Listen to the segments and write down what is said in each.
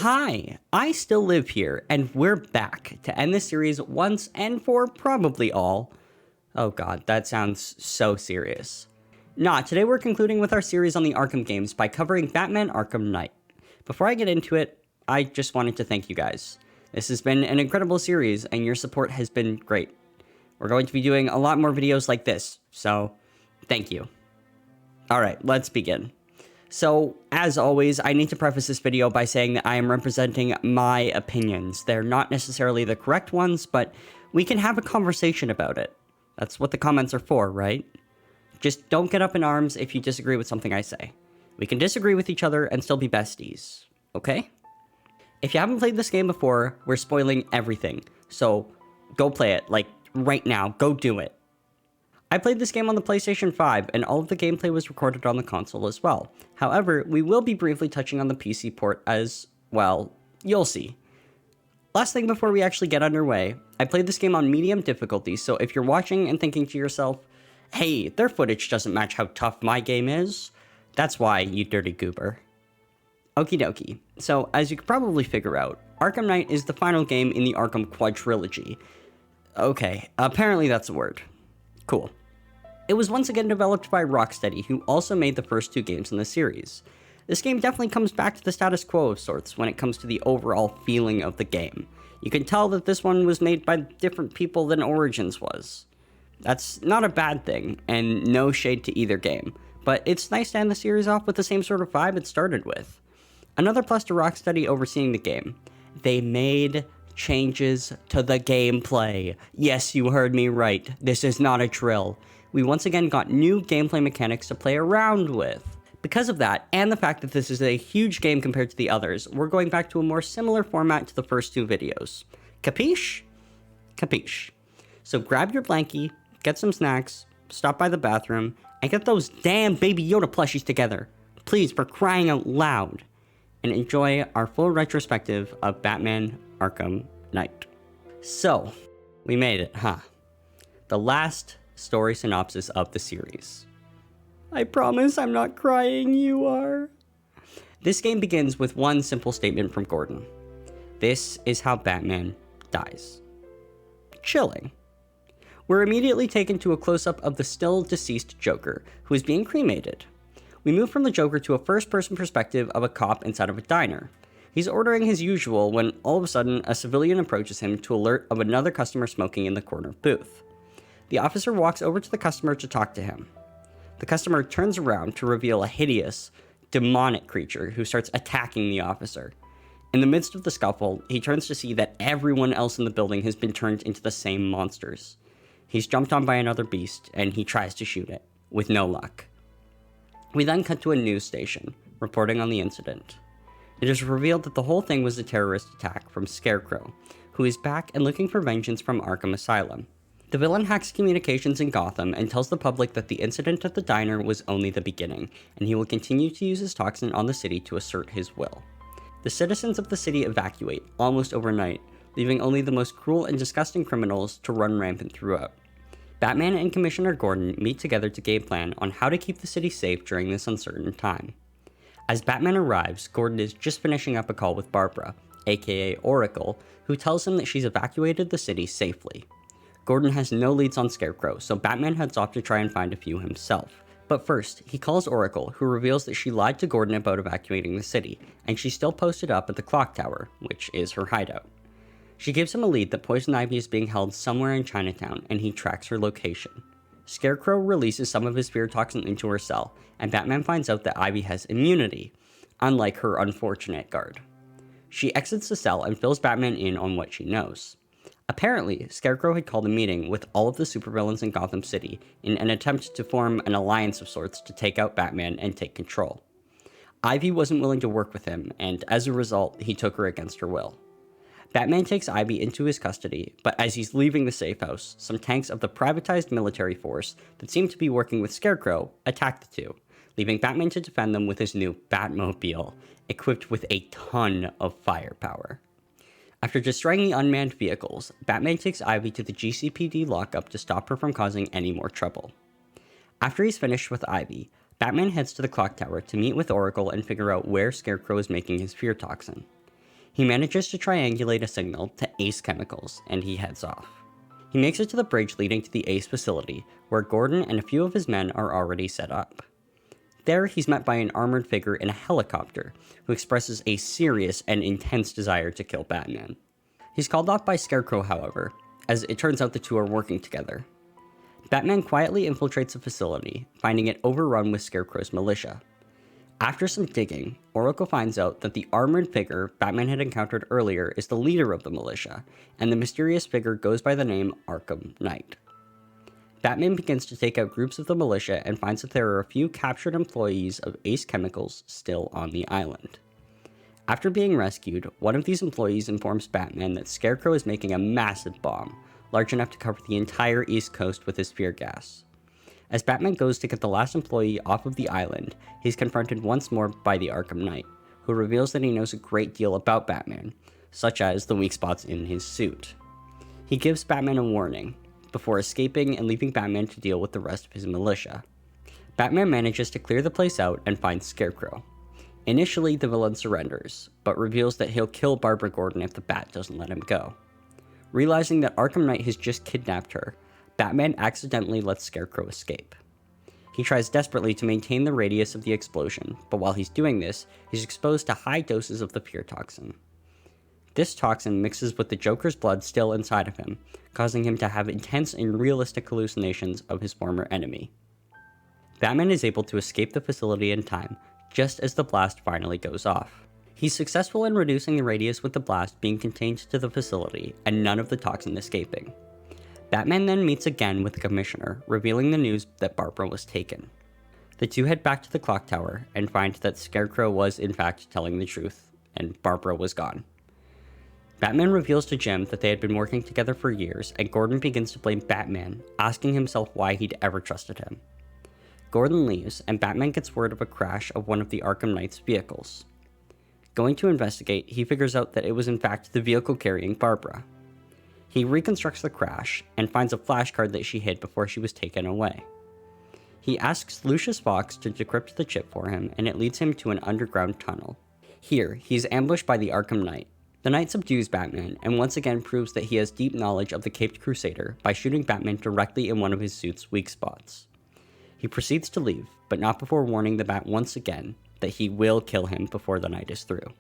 Hi, I still live here, and we're back to end this series once and for probably all. Oh god, that sounds so serious. Nah, today we're concluding with our series on the Arkham games by covering Batman Arkham Knight. Before I get into it, I just wanted to thank you guys. This has been an incredible series, and your support has been great. We're going to be doing a lot more videos like this, so thank you. Alright, let's begin. So, as always, I need to preface this video by saying that I am representing my opinions. They're not necessarily the correct ones, but we can have a conversation about it. That's what the comments are for, right? Just don't get up in arms if you disagree with something I say. We can disagree with each other and still be besties, okay? If you haven't played this game before, we're spoiling everything. So, go play it, like, right now. Go do it. I played this game on the PlayStation 5, and all of the gameplay was recorded on the console as well. However, we will be briefly touching on the PC port as, well, you'll see. Last thing before we actually get underway, I played this game on medium difficulty, so if you're watching and thinking to yourself, hey, their footage doesn't match how tough my game is, that's why, you dirty goober. Okie dokie. So, as you could probably figure out, Arkham Knight is the final game in the Arkham quadrilogy. Okay, apparently that's a word. Cool. It was once again developed by Rocksteady, who also made the first two games in the series. This game definitely comes back to the status quo of sorts when it comes to the overall feeling of the game. You can tell that this one was made by different people than Origins was. That's not a bad thing, and no shade to either game, but it's nice to end the series off with the same sort of vibe it started with. Another plus to Rocksteady overseeing the game, they made changes to the gameplay. Yes, you heard me right. This is not a drill. We once again got new gameplay mechanics to play around with. Because of that, and the fact that this is a huge game compared to the others, we're going back to a more similar format to the first two videos. Capiche? Capiche. So grab your blankie, get some snacks, stop by the bathroom, and get those damn Baby Yoda plushies together. Please, for crying out loud. And enjoy our full retrospective of Batman Arkham Knight. So, we made it, huh? The last story synopsis of the series. I promise I'm not crying, you are. This game begins with one simple statement from Gordon. This is how Batman dies. Chilling. We're immediately taken to a close-up of the still deceased Joker, who is being cremated. We move from the Joker to a first-person perspective of a cop inside of a diner. He's ordering his usual when all of a sudden a civilian approaches him to alert of another customer smoking in the corner booth. The officer walks over to the customer to talk to him. The customer turns around to reveal a hideous, demonic creature who starts attacking the officer. In the midst of the scuffle, he turns to see that everyone else in the building has been turned into the same monsters. He's jumped on by another beast, and he tries to shoot it, with no luck. We then cut to a news station, reporting on the incident. It is revealed that the whole thing was a terrorist attack from Scarecrow, who is back and looking for vengeance from Arkham Asylum. The villain hacks communications in Gotham and tells the public that the incident at the diner was only the beginning, and he will continue to use his toxin on the city to assert his will. The citizens of the city evacuate, almost overnight, leaving only the most cruel and disgusting criminals to run rampant throughout. Batman and Commissioner Gordon meet together to game plan on how to keep the city safe during this uncertain time. As Batman arrives, Gordon is just finishing up a call with Barbara, aka Oracle, who tells him that she's evacuated the city safely. Gordon has no leads on Scarecrow, so Batman heads off to try and find a few himself. But first, he calls Oracle, who reveals that she lied to Gordon about evacuating the city, and she's still posted up at the clock tower, which is her hideout. She gives him a lead that Poison Ivy is being held somewhere in Chinatown, and he tracks her location. Scarecrow releases some of his fear toxin into her cell, and Batman finds out that Ivy has immunity, unlike her unfortunate guard. She exits the cell and fills Batman in on what she knows. Apparently, Scarecrow had called a meeting with all of the supervillains in Gotham City in an attempt to form an alliance of sorts to take out Batman and take control. Ivy wasn't willing to work with him, and as a result, he took her against her will. Batman takes Ivy into his custody, but as he's leaving the safe house, some tanks of the privatized military force that seem to be working with Scarecrow attack the two, leaving Batman to defend them with his new Batmobile, equipped with a ton of firepower. After destroying the unmanned vehicles, Batman takes Ivy to the GCPD lockup to stop her from causing any more trouble. After he's finished with Ivy, Batman heads to the clock tower to meet with Oracle and figure out where Scarecrow is making his fear toxin. He manages to triangulate a signal to Ace Chemicals, and he heads off. He makes it to the bridge leading to the Ace facility, where Gordon and a few of his men are already set up. There, he's met by an armored figure in a helicopter, who expresses a serious and intense desire to kill Batman. He's called off by Scarecrow, however, as it turns out the two are working together. Batman quietly infiltrates the facility, finding it overrun with Scarecrow's militia. After some digging, Oracle finds out that the armored figure Batman had encountered earlier is the leader of the militia, and the mysterious figure goes by the name Arkham Knight. Batman begins to take out groups of the militia and finds that there are a few captured employees of Ace Chemicals still on the island. After being rescued, one of these employees informs Batman that Scarecrow is making a massive bomb, large enough to cover the entire East Coast with his fear gas. As Batman goes to get the last employee off of the island, he's confronted once more by the Arkham Knight, who reveals that he knows a great deal about Batman, such as the weak spots in his suit. He gives Batman a warning, before escaping and leaving Batman to deal with the rest of his militia. Batman manages to clear the place out and finds Scarecrow. Initially, the villain surrenders, but reveals that he'll kill Barbara Gordon if the Bat doesn't let him go. Realizing that Arkham Knight has just kidnapped her, Batman accidentally lets Scarecrow escape. He tries desperately to maintain the radius of the explosion, but while he's doing this, he's exposed to high doses of the fear toxin. This toxin mixes with the Joker's blood still inside of him, causing him to have intense and realistic hallucinations of his former enemy. Batman is able to escape the facility in time, just as the blast finally goes off. He's successful in reducing the radius with the blast being contained to the facility, and none of the toxin escaping. Batman then meets again with the Commissioner, revealing the news that Barbara was taken. The two head back to the clock tower and find that Scarecrow was in fact telling the truth, and Barbara was gone. Batman reveals to Jim that they had been working together for years, and Gordon begins to blame Batman, asking himself why he'd ever trusted him. Gordon leaves, and Batman gets word of a crash of one of the Arkham Knight's vehicles. Going to investigate, he figures out that it was in fact the vehicle carrying Barbara. He reconstructs the crash, and finds a flashcard that she hid before she was taken away. He asks Lucius Fox to decrypt the chip for him, and it leads him to an underground tunnel. Here, he's ambushed by the Arkham Knight. The Knight subdues Batman, and once again proves that he has deep knowledge of the Caped Crusader by shooting Batman directly in one of his suit's weak spots. He proceeds to leave, but not before warning the Bat once again that he will kill him before the night is through.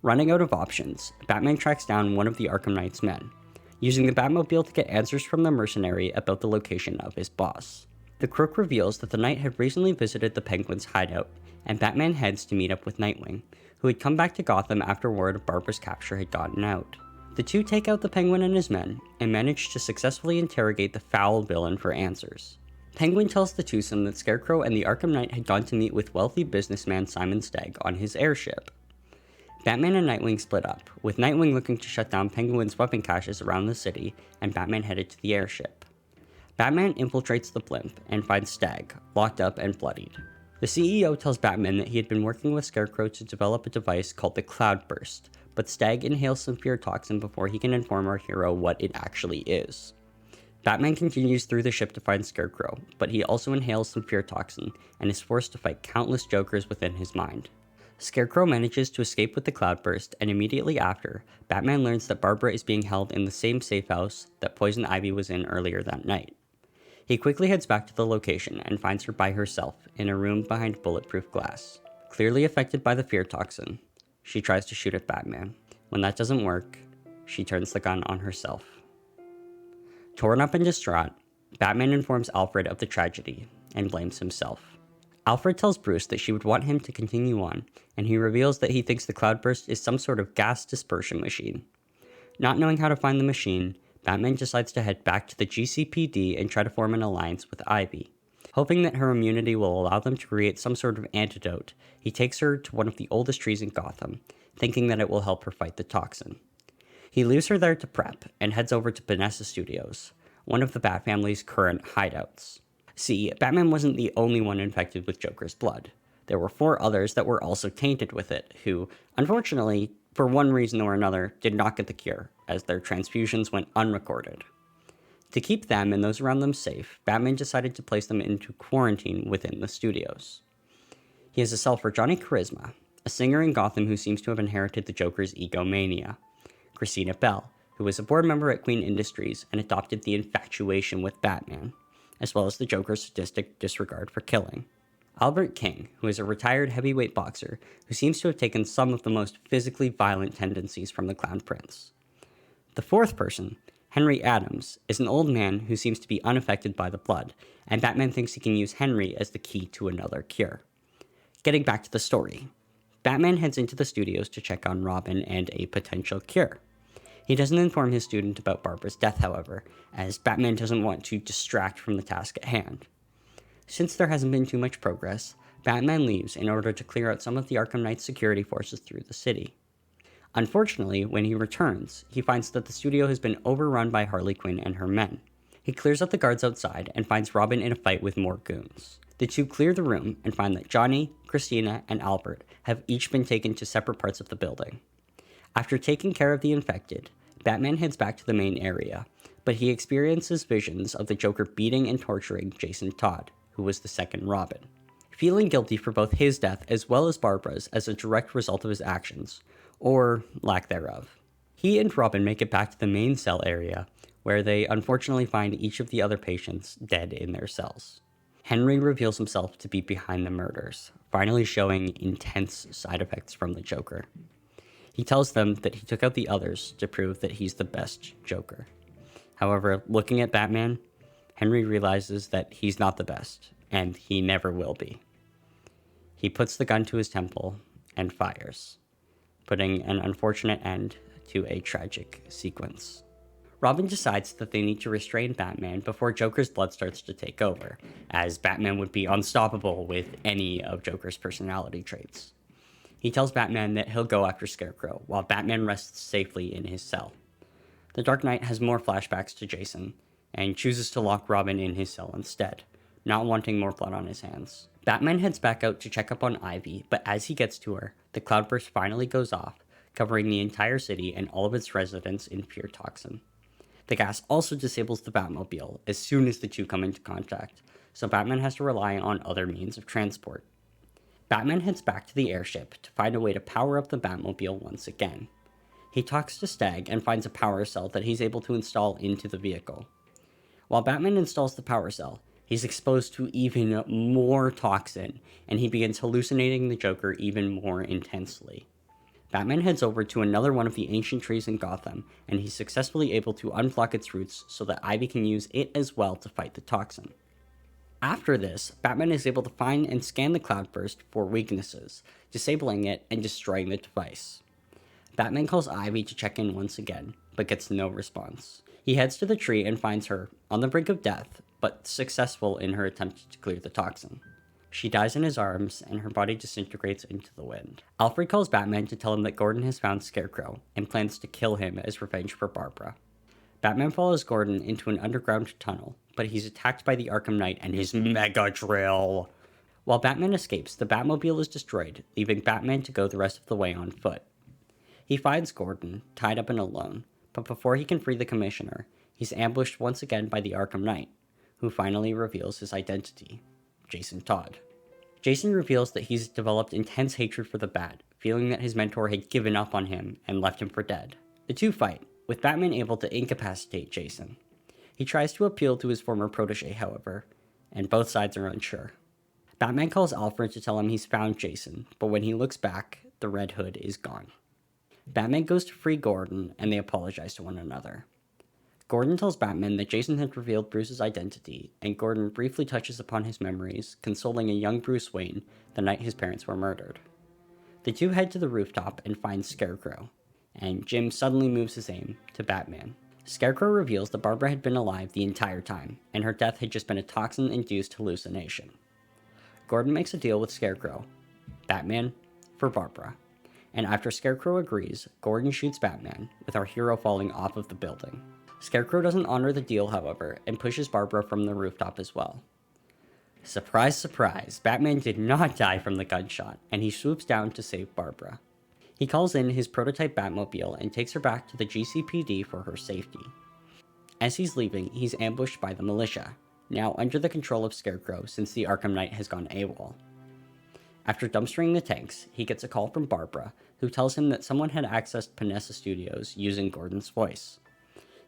Running out of options, Batman tracks down one of the Arkham Knight's men, using the Batmobile to get answers from the mercenary about the location of his boss. The crook reveals that the Knight had recently visited the Penguin's hideout, and Batman heads to meet up with Nightwing, who had come back to Gotham after word of Barbara's capture had gotten out. The two take out the Penguin and his men, and manage to successfully interrogate the foul villain for answers. Penguin tells the twosome that Scarecrow and the Arkham Knight had gone to meet with wealthy businessman Simon Stagg on his airship. Batman and Nightwing split up, with Nightwing looking to shut down Penguin's weapon caches around the city, and Batman headed to the airship. Batman infiltrates the blimp and finds Stagg, locked up and bloodied. The CEO tells Batman that he had been working with Scarecrow to develop a device called the Cloudburst, but Stagg inhales some fear toxin before he can inform our hero what it actually is. Batman continues through the ship to find Scarecrow, but he also inhales some fear toxin and is forced to fight countless Jokers within his mind. Scarecrow manages to escape with the Cloudburst, and immediately after, Batman learns that Barbara is being held in the same safe house that Poison Ivy was in earlier that night. He quickly heads back to the location and finds her by herself in a room behind bulletproof glass. Clearly affected by the fear toxin, she tries to shoot at Batman. When that doesn't work, she turns the gun on herself. Torn up and distraught, Batman informs Alfred of the tragedy and blames himself. Alfred tells Bruce that she would want him to continue on, and he reveals that he thinks the Cloudburst is some sort of gas dispersion machine. Not knowing how to find the machine, Batman decides to head back to the GCPD and try to form an alliance with Ivy. Hoping that her immunity will allow them to create some sort of antidote, he takes her to one of the oldest trees in Gotham, thinking that it will help her fight the toxin. He leaves her there to prep, and heads over to Vanessa Studios, one of the Bat family's current hideouts. See, Batman wasn't the only one infected with Joker's blood. There were 4 others that were also tainted with it, who, unfortunately, for one reason or another, did not get the cure, as their transfusions went unrecorded. To keep them and those around them safe, Batman decided to place them into quarantine within the studios. He has a cell for Johnny Charisma, a singer in Gotham who seems to have inherited the Joker's egomania, Christina Bell, who was a board member at Queen Industries and adopted the infatuation with Batman, as well as the Joker's sadistic disregard for killing. Albert King, who is a retired heavyweight boxer who seems to have taken some of the most physically violent tendencies from the Clown Prince. The fourth person, Henry Adams, is an old man who seems to be unaffected by the blood, and Batman thinks he can use Henry as the key to another cure. Getting back to the story, Batman heads into the studios to check on Robin and a potential cure. He doesn't inform his student about Barbara's death, however, as Batman doesn't want to distract from the task at hand. Since there hasn't been too much progress, Batman leaves in order to clear out some of the Arkham Knight's security forces through the city. Unfortunately, when he returns, he finds that the studio has been overrun by Harley Quinn and her men. He clears out the guards outside and finds Robin in a fight with more goons. The two clear the room and find that Johnny, Christina, and Albert have each been taken to separate parts of the building. After taking care of the infected, Batman heads back to the main area, but he experiences visions of the Joker beating and torturing Jason Todd, who was the second Robin. Feeling guilty for both his death as well as Barbara's as a direct result of his actions, or lack thereof, he and Robin make it back to the main cell area, where they unfortunately find each of the other patients dead in their cells. Henry reveals himself to be behind the murders, finally showing intense side effects from the Joker. He tells them that he took out the others to prove that he's the best Joker. However, looking at Batman, Henry realizes that he's not the best, and he never will be. He puts the gun to his temple and fires, putting an unfortunate end to a tragic sequence. Robin decides that they need to restrain Batman before Joker's blood starts to take over, as Batman would be unstoppable with any of Joker's personality traits. He tells Batman that he'll go after Scarecrow, while Batman rests safely in his cell. The Dark Knight has more flashbacks to Jason, and chooses to lock Robin in his cell instead, not wanting more blood on his hands. Batman heads back out to check up on Ivy, but as he gets to her, the cloudburst finally goes off, covering the entire city and all of its residents in pure toxin. The gas also disables the Batmobile as soon as the two come into contact, so Batman has to rely on other means of transport. Batman heads back to the airship to find a way to power up the Batmobile once again. He talks to Stag and finds a power cell that he's able to install into the vehicle. While Batman installs the power cell, he's exposed to even more toxin, and he begins hallucinating the Joker even more intensely. Batman heads over to another one of the ancient trees in Gotham, and he's successfully able to unblock its roots so that Ivy can use it as well to fight the toxin. After this, Batman is able to find and scan the cloudburst for weaknesses, disabling it and destroying the device. Batman calls Ivy to check in once again, but gets no response. He heads to the tree and finds her, on the brink of death, but successful in her attempt to clear the toxin. She dies in his arms, and her body disintegrates into the wind. Alfred calls Batman to tell him that Gordon has found Scarecrow, and plans to kill him as revenge for Barbara. Batman follows Gordon into an underground tunnel, but he's attacked by the Arkham Knight and his mega drill. While Batman escapes, the Batmobile is destroyed, leaving Batman to go the rest of the way on foot. He finds Gordon, tied up and alone, but before he can free the Commissioner, he's ambushed once again by the Arkham Knight, who finally reveals his identity, Jason Todd. Jason reveals that he's developed intense hatred for the Bat, feeling that his mentor had given up on him and left him for dead. The two fight, with Batman able to incapacitate Jason. He tries to appeal to his former protege, however, and both sides are unsure. Batman calls Alfred to tell him he's found Jason, but when he looks back, the Red Hood is gone. Batman goes to free Gordon, and they apologize to one another. Gordon tells Batman that Jason had revealed Bruce's identity, and Gordon briefly touches upon his memories, consoling a young Bruce Wayne the night his parents were murdered. The two head to the rooftop and find Scarecrow, and Jim suddenly moves his aim to Batman. Scarecrow reveals that Barbara had been alive the entire time, and her death had just been a toxin-induced hallucination. Gordon makes a deal with Scarecrow, Batman, for Barbara, and after Scarecrow agrees, Gordon shoots Batman, with our hero falling off of the building. Scarecrow doesn't honor the deal, however, and pushes Barbara from the rooftop as well. Surprise, surprise, Batman did not die from the gunshot, and he swoops down to save Barbara. He calls in his prototype Batmobile and takes her back to the GCPD for her safety. As he's leaving, he's ambushed by the militia, now under the control of Scarecrow since the Arkham Knight has gone AWOL. After dumpstering the tanks, he gets a call from Barbara, who tells him that someone had accessed Panessa Studios using Gordon's voice.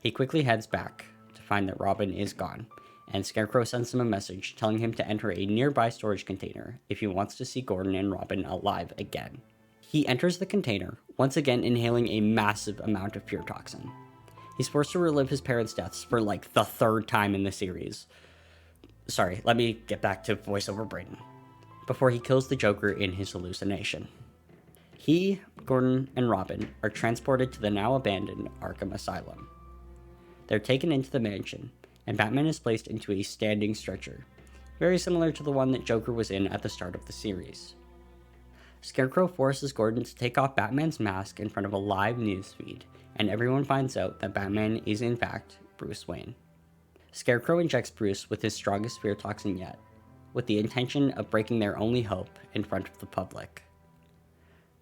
He quickly heads back to find that Robin is gone, and Scarecrow sends him a message telling him to enter a nearby storage container if he wants to see Gordon and Robin alive again. He enters the container, once again inhaling a massive amount of fear toxin. He's forced to relive his parents' deaths for like the third time in the series. Sorry, let me get back to voiceover Brayden. Before he kills the Joker in his hallucination. He, Gordon, and Robin are transported to the now abandoned Arkham Asylum. They're taken into the mansion, and Batman is placed into a standing stretcher, very similar to the one that Joker was in at the start of the series. Scarecrow forces Gordon to take off Batman's mask in front of a live news feed, and everyone finds out that Batman is in fact Bruce Wayne. Scarecrow injects Bruce with his strongest fear toxin yet, with the intention of breaking their only hope in front of the public.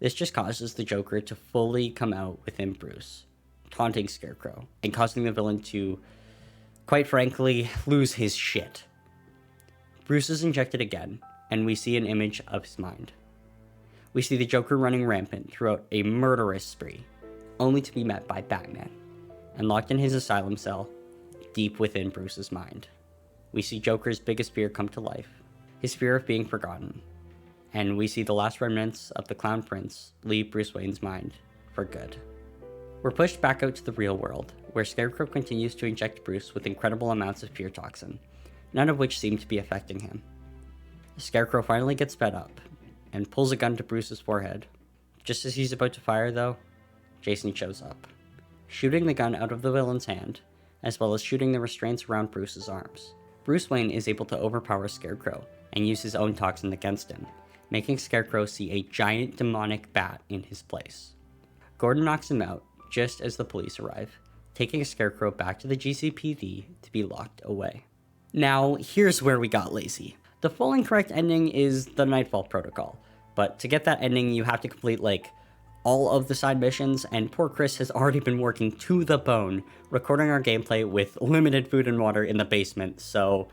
This just causes the Joker to fully come out within Bruce, taunting Scarecrow, and causing the villain to, quite frankly, lose his shit. Bruce is injected again, and we see an image of his mind. We see the Joker running rampant throughout a murderous spree, only to be met by Batman, and locked in his asylum cell, deep within Bruce's mind. We see Joker's biggest fear come to life, his fear of being forgotten, and we see the last remnants of the Clown Prince leave Bruce Wayne's mind for good. We're pushed back out to the real world, where Scarecrow continues to inject Bruce with incredible amounts of fear toxin, none of which seem to be affecting him. Scarecrow finally gets fed up, and pulls a gun to Bruce's forehead. Just as he's about to fire, though, Jason shows up, shooting the gun out of the villain's hand, as well as shooting the restraints around Bruce's arms. Bruce Wayne is able to overpower Scarecrow, and use his own toxin against him, making Scarecrow see a giant demonic bat in his place. Gordon knocks him out just as the police arrive, taking Scarecrow back to the GCPD to be locked away. Now, here's where we got lazy. The full and correct ending is the Nightfall Protocol, but to get that ending you have to complete all of the side missions, and poor Chris has already been working to the bone, recording our gameplay with limited food and water in the basement, so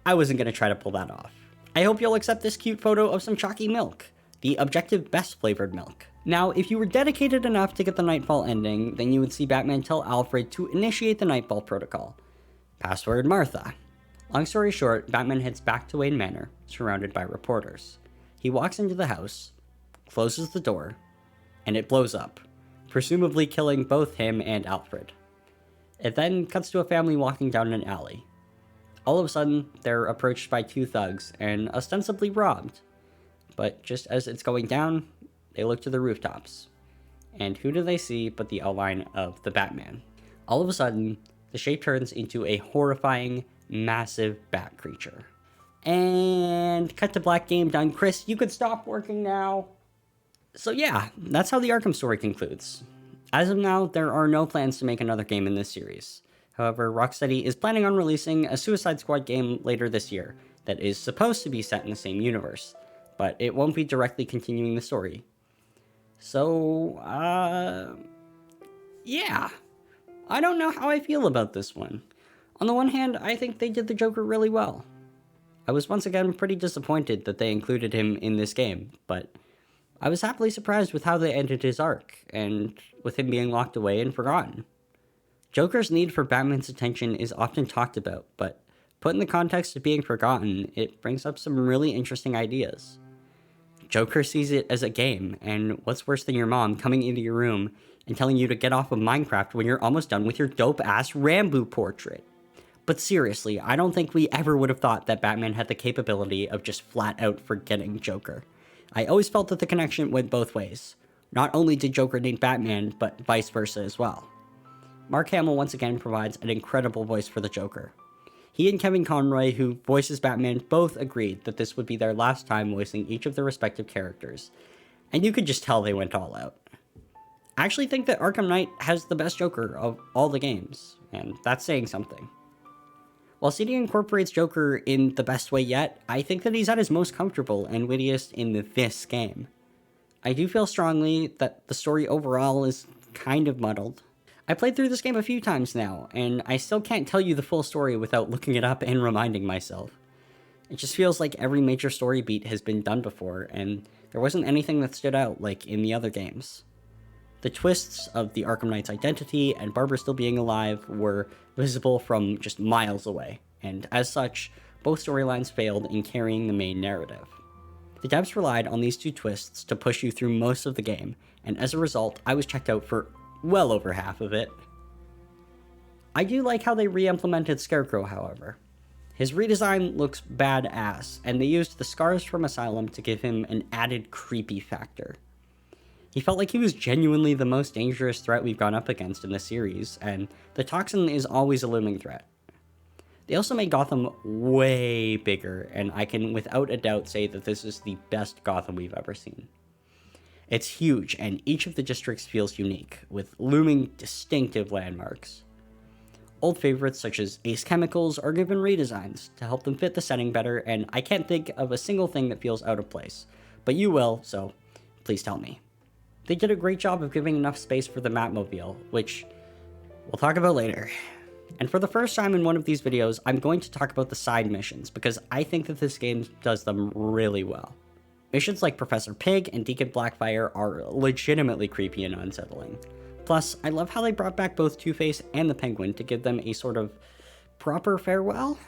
I wasn't going to try to pull that off. I hope you'll accept this cute photo of some chalky milk, the objective best flavored milk. Now, if you were dedicated enough to get the Nightfall ending, then you would see Batman tell Alfred to initiate the Nightfall Protocol. Password Martha. Long story short, Batman heads back to Wayne Manor, surrounded by reporters. He walks into the house, closes the door, and it blows up, presumably killing both him and Alfred. It then cuts to a family walking down an alley. All of a sudden, they're approached by two thugs and ostensibly robbed. But just as it's going down, they look to the rooftops. And who do they see but the outline of the Batman? All of a sudden, the shape turns into a horrifying, massive bat creature. And cut to black, game done. Chris, you could stop working now. So yeah, that's how the Arkham story concludes. As of now, there are no plans to make another game in this series. However, Rocksteady is planning on releasing a Suicide Squad game later this year that is supposed to be set in the same universe, but it won't be directly continuing the story. So, yeah. I don't know how I feel about this one. On the one hand, I think they did the Joker really well. I was once again pretty disappointed that they included him in this game, but I was happily surprised with how they ended his arc, and with him being locked away and forgotten. Joker's need for Batman's attention is often talked about, but put in the context of being forgotten, it brings up some really interesting ideas. Joker sees it as a game, and what's worse than your mom coming into your room and telling you to get off of Minecraft when you're almost done with your dope-ass Rambo portrait? But seriously, I don't think we ever would have thought that Batman had the capability of just flat-out forgetting Joker. I always felt that the connection went both ways. Not only did Joker need Batman, but vice versa as well. Mark Hamill once again provides an incredible voice for the Joker. He and Kevin Conroy, who voices Batman, both agreed that this would be their last time voicing each of their respective characters, and you could just tell they went all out. I actually think that Arkham Knight has the best Joker of all the games, and that's saying something. While CD incorporates Joker in the best way yet, I think that he's at his most comfortable and wittiest in this game. I do feel strongly that the story overall is kind of muddled. I played through this game a few times now, and I still can't tell you the full story without looking it up and reminding myself. It just feels like every major story beat has been done before, and there wasn't anything that stood out like in the other games. The twists of the Arkham Knight's identity and Barbara still being alive were visible from just miles away, and as such, both storylines failed in carrying the main narrative. The devs relied on these two twists to push you through most of the game, and as a result, I was checked out for well over half of it. I do like how they re-implemented Scarecrow, however. His redesign looks badass, and they used the scars from Asylum to give him an added creepy factor. He felt like he was genuinely the most dangerous threat we've gone up against in the series, and the Toxin is always a looming threat. They also made Gotham way bigger, and I can without a doubt say that this is the best Gotham we've ever seen. It's huge, and each of the districts feels unique, with looming distinctive landmarks. Old favorites such as Ace Chemicals are given redesigns to help them fit the setting better, and I can't think of a single thing that feels out of place. But you will, so please tell me. They did a great job of giving enough space for the Batmobile, which we'll talk about later. And for the first time in one of these videos, I'm going to talk about the side missions, because I think that this game does them really well. Missions like Professor Pig and Deacon Blackfire are legitimately creepy and unsettling. Plus, I love how they brought back both Two-Face and the Penguin to give them a sort of proper farewell.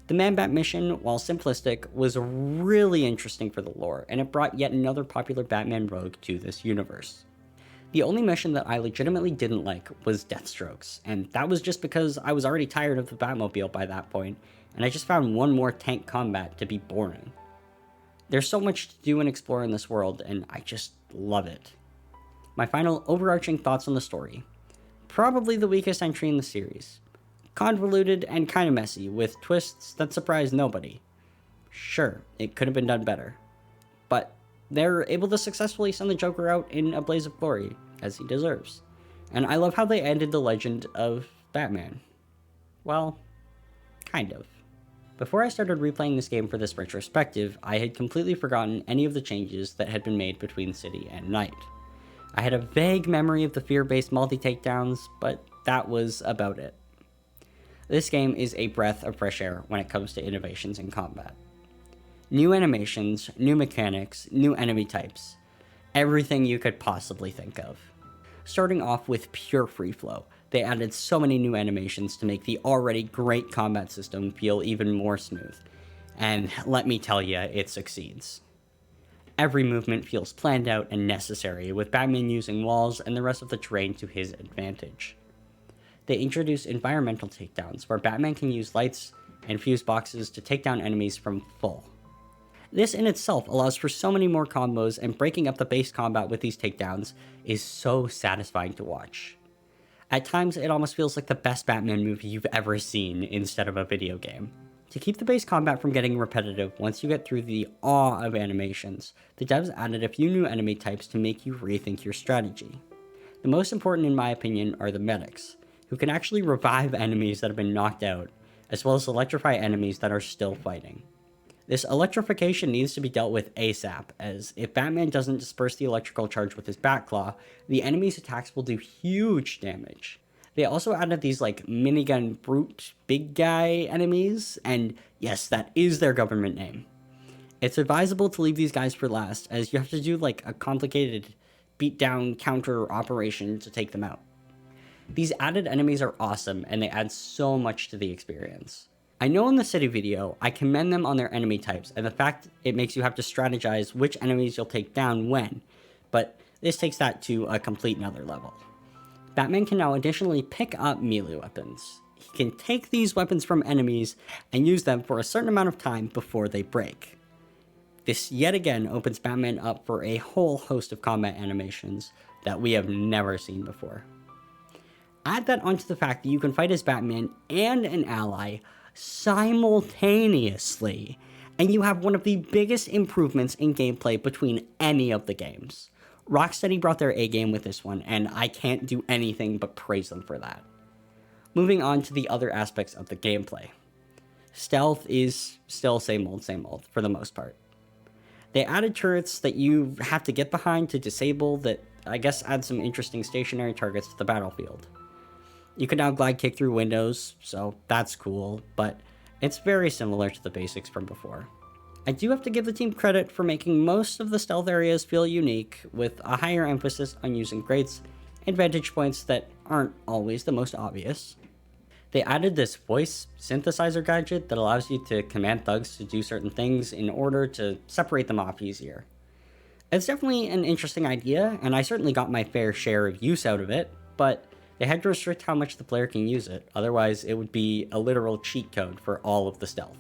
The Man-Bat mission, while simplistic, was really interesting for the lore, and it brought yet another popular Batman rogue to this universe. The only mission that I legitimately didn't like was Deathstroke's, and that was just because I was already tired of the Batmobile by that point, and I just found one more tank combat to be boring. There's so much to do and explore in this world, and I just love it. My final overarching thoughts on the story. Probably the weakest entry in the series. Convoluted and kinda messy, with twists that surprise nobody. Sure, it could have been done better. But they're able to successfully send the Joker out in a blaze of glory, as he deserves. And I love how they ended the legend of Batman. Well, kind of. Before I started replaying this game for this retrospective, I had completely forgotten any of the changes that had been made between City and Night. I had a vague memory of the fear-based multi-takedowns, but that was about it. This game is a breath of fresh air when it comes to innovations in combat. New animations, new mechanics, new enemy types. Everything you could possibly think of. Starting off with pure free flow, they added so many new animations to make the already great combat system feel even more smooth. And let me tell you, it succeeds. Every movement feels planned out and necessary, with Batman using walls and the rest of the terrain to his advantage. They introduce environmental takedowns, where Batman can use lights and fuse boxes to take down enemies from full. This in itself allows for so many more combos, and breaking up the base combat with these takedowns is so satisfying to watch. At times, it almost feels like the best Batman movie you've ever seen instead of a video game. To keep the base combat from getting repetitive once you get through the awe of animations, the devs added a few new enemy types to make you rethink your strategy. The most important in my opinion are the medics, who can actually revive enemies that have been knocked out, as well as electrify enemies that are still fighting. This electrification needs to be dealt with ASAP, as if Batman doesn't disperse the electrical charge with his Batclaw, the enemy's attacks will do huge damage. They also added these like minigun brute big guy enemies, and yes, that is their government name. It's advisable to leave these guys for last, as you have to do like a complicated beatdown counter operation to take them out. These added enemies are awesome, and they add so much to the experience. I know in the City video, I commend them on their enemy types, and the fact it makes you have to strategize which enemies you'll take down when, but this takes that to a complete another level. Batman can now additionally pick up melee weapons. He can take these weapons from enemies and use them for a certain amount of time before they break. This yet again opens Batman up for a whole host of combat animations that we have never seen before. Add that onto the fact that you can fight as Batman and an ally simultaneously, and you have one of the biggest improvements in gameplay between any of the games. Rocksteady brought their A-game with this one, and I can't do anything but praise them for that. Moving on to the other aspects of the gameplay. Stealth is still same old for the most part. They added turrets that you have to get behind to disable that I guess add some interesting stationary targets to the battlefield. You can now glide kick through windows, so that's cool, but It's very similar to the basics from before. I do have to give the team credit for making most of the stealth areas feel unique, with a higher emphasis on using grates and vantage points that aren't always the most obvious. They added this voice synthesizer gadget that allows you to command thugs to do certain things in order to separate them off easier. It's definitely an interesting idea, and I certainly got my fair share of use out of it, but they had to restrict how much the player can use it, otherwise it would be a literal cheat code for all of the stealth.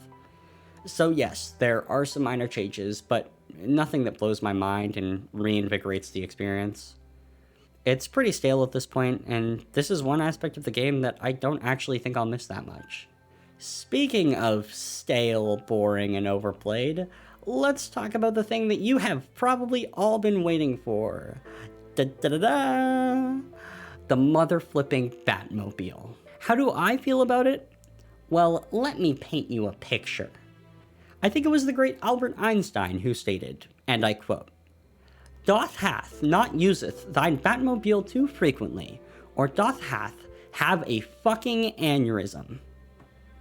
So yes, there are some minor changes, but nothing that blows my mind and reinvigorates the experience. It's pretty stale at this point, and this is one aspect of the game that I don't actually think I'll miss that much. Speaking of stale, boring, and overplayed, let's talk about the thing that you have probably all been waiting for. Da-da-da-da! The mother-flipping Batmobile. How do I feel about it? Well, let me paint you a picture. I think it was the great Albert Einstein who stated, and I quote, "Doth hath not useth thine Batmobile too frequently, or doth hath have a fucking aneurysm."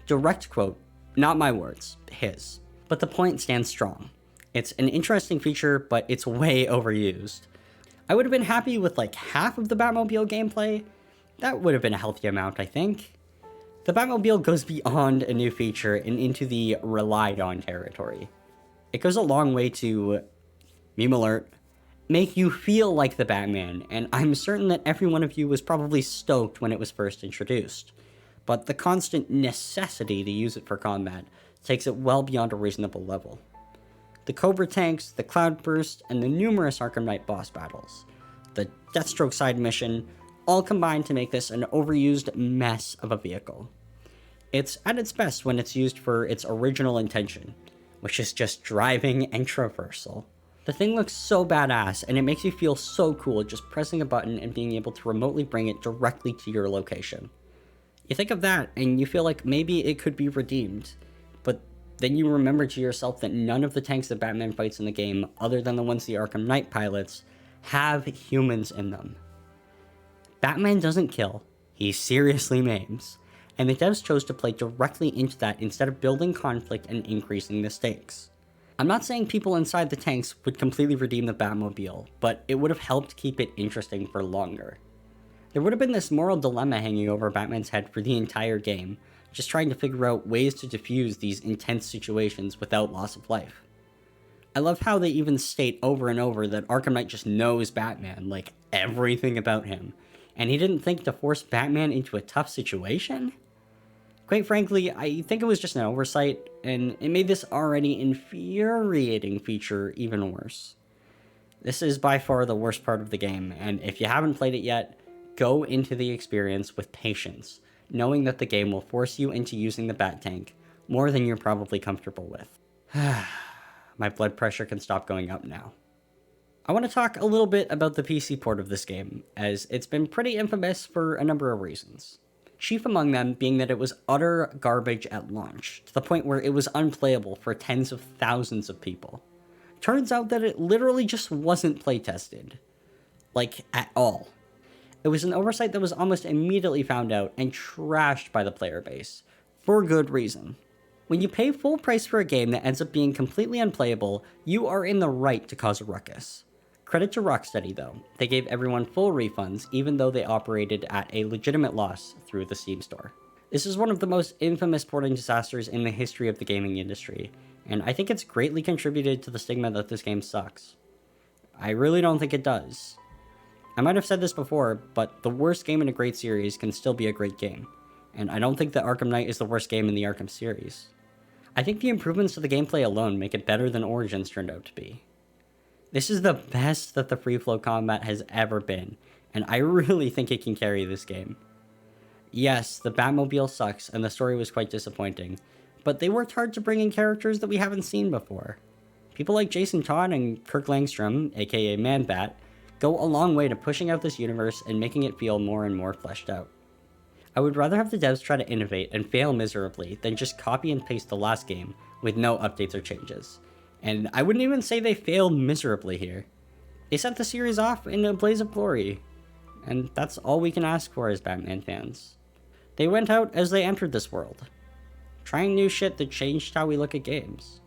Direct quote, not my words, his. But the point stands strong. It's an interesting feature, but it's way overused. I would have been happy with like half of the Batmobile gameplay. That would have been a healthy amount, I think. The Batmobile goes beyond a new feature and into the relied on territory. It goes a long way to, meme alert, make you feel like the Batman, and I'm certain that every one of you was probably stoked when it was first introduced. But the constant necessity to use it for combat takes it well beyond a reasonable level. The Cobra tanks, the Cloudburst, and the numerous Arkham Knight boss battles, the Deathstroke side mission, all combine to make this an overused mess of a vehicle. It's at its best when it's used for its original intention, which is just driving and traversal. The thing looks so badass, and it makes you feel so cool just pressing a button and being able to remotely bring it directly to your location. You think of that, and you feel like maybe it could be redeemed, but then you remember to yourself that none of the tanks that Batman fights in the game, other than the ones the Arkham Knight pilots, have humans in them. Batman doesn't kill, he seriously maims, and the devs chose to play directly into that instead of building conflict and increasing the stakes. I'm not saying people inside the tanks would completely redeem the Batmobile, but it would have helped keep it interesting for longer. There would have been this moral dilemma hanging over Batman's head for the entire game, just trying to figure out ways to diffuse these intense situations without loss of life. I love how they even state over and over that Arkham Knight just knows Batman, like everything about him, and he didn't think to force Batman into a tough situation? Quite frankly, I think it was just an oversight, and it made this already infuriating feature even worse. This is by far the worst part of the game, and if you haven't played it yet, go into the experience with patience, knowing that the game will force you into using the Bat Tank more than you're probably comfortable with. My blood pressure can stop going up now. I want to talk a little bit about the PC port of this game, as it's been pretty infamous for a number of reasons. Chief among them being that it was utter garbage at launch, to the point where it was unplayable for tens of thousands of people. Turns out that it literally just wasn't playtested. Like, at all. It was an oversight that was almost immediately found out and trashed by the player base, for good reason. When you pay full price for a game that ends up being completely unplayable, you are in the right to cause a ruckus. Credit to Rocksteady though, they gave everyone full refunds even though they operated at a legitimate loss through the Steam store. This is one of the most infamous porting disasters in the history of the gaming industry, and I think it's greatly contributed to the stigma that this game sucks. I really don't think it does. I might have said this before, but the worst game in a great series can still be a great game, and I don't think that Arkham Knight is the worst game in the Arkham series. I think the improvements to the gameplay alone make it better than Origins turned out to be. This is the best that the free flow combat has ever been, and I really think it can carry this game. Yes, the Batmobile sucks and the story was quite disappointing, but they worked hard to bring in characters that we haven't seen before. People like Jason Todd and Kirk Langstrom, aka Man-Bat, go a long way to pushing out this universe and making it feel more and more fleshed out. I would rather have the devs try to innovate and fail miserably than just copy and paste the last game with no updates or changes. And I wouldn't even say they failed miserably here. They set the series off in a blaze of glory, and that's all we can ask for as Batman fans. They went out as they entered this world. trying new shit that changed how we look at games.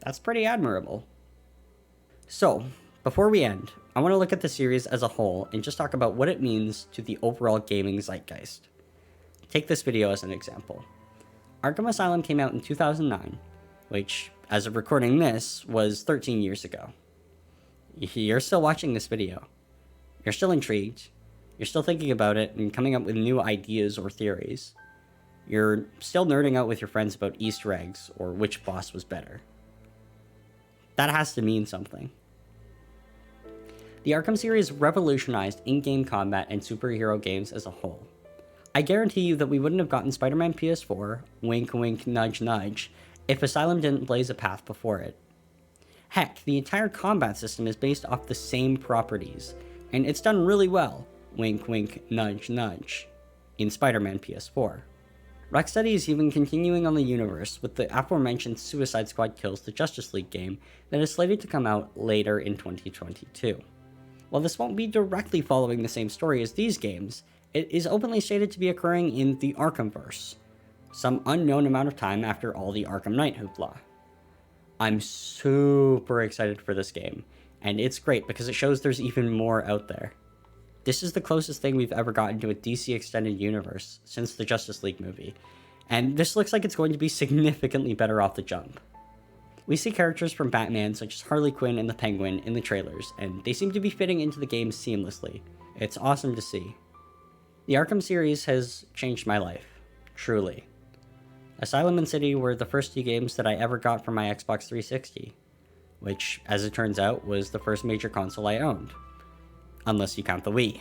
That's pretty admirable. So, before we end, I want to look at the series as a whole and just talk about what it means to the overall gaming zeitgeist. Take this video as an example. Arkham Asylum came out in 2009, which, as of recording this, was 13 years ago. You're still watching this video. You're still intrigued. You're still thinking about it and coming up with new ideas or theories. You're still nerding out with your friends about Easter eggs or which boss was better. That has to mean something. The Arkham series revolutionized in-game combat and superhero games as a whole. I guarantee you that we wouldn't have gotten Spider-Man PS4, wink wink nudge nudge, if Asylum didn't blaze a path before it. Heck, the entire combat system is based off the same properties, and it's done really well, wink wink nudge nudge, in Spider-Man PS4. Rocksteady is even continuing on the universe with the aforementioned Suicide Squad Kills the Justice League game that is slated to come out later in 2022. While this won't be directly following the same story as these games, it is openly stated to be occurring in the Arkhamverse, some unknown amount of time after all the Arkham Knight hoopla. I'm super excited for this game, and it's great because it shows there's even more out there. This is the closest thing we've ever gotten to a DC Extended Universe since the Justice League movie, and this looks like it's going to be significantly better off the jump. We see characters from Batman such as Harley Quinn and the Penguin in the trailers, and they seem to be fitting into the game seamlessly. It's awesome to see. The Arkham series has changed my life, truly. Asylum and City were the first two games that I ever got from my Xbox 360, which, as it turns out, was the first major console I owned. Unless you count the Wii.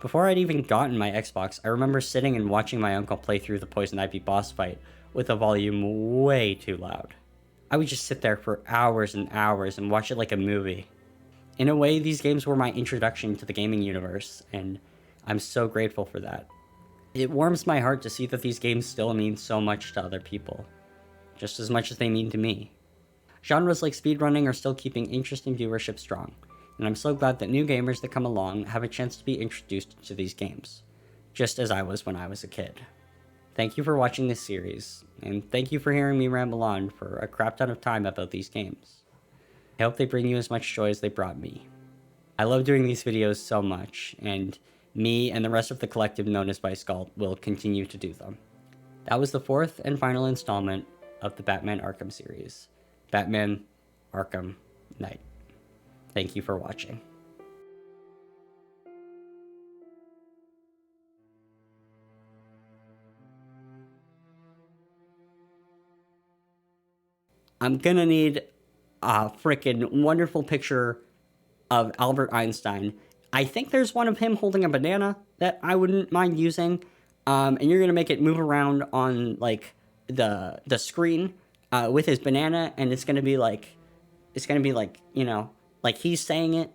Before I'd even gotten my Xbox, I remember sitting and watching my uncle play through the Poison Ivy boss fight with the volume way too loud. I would just sit there for hours and hours and watch it like a movie. In a way, these games were my introduction to the gaming universe, and I'm so grateful for that. It warms my heart to see that these games still mean so much to other people, just as much as they mean to me. Genres like speedrunning are still keeping interest and viewership strong, and I'm so glad that new gamers that come along have a chance to be introduced to these games, just as I was when I was a kid. Thank you for watching this series, and thank you for hearing me ramble on for a crap ton of time about these games. I hope they bring you as much joy as they brought me. I love doing these videos so much, and me and the rest of the collective known as Vice Galt will continue to do them. That was the fourth and final installment of the Batman Arkham series, Batman Arkham Knight. Thank you for watching. I'm gonna need a freaking wonderful picture of Albert Einstein. I think there's one of him holding a banana that I wouldn't mind using. And you're gonna make it move around on like the screen with his banana, and it's gonna be like, you know, like he's saying it,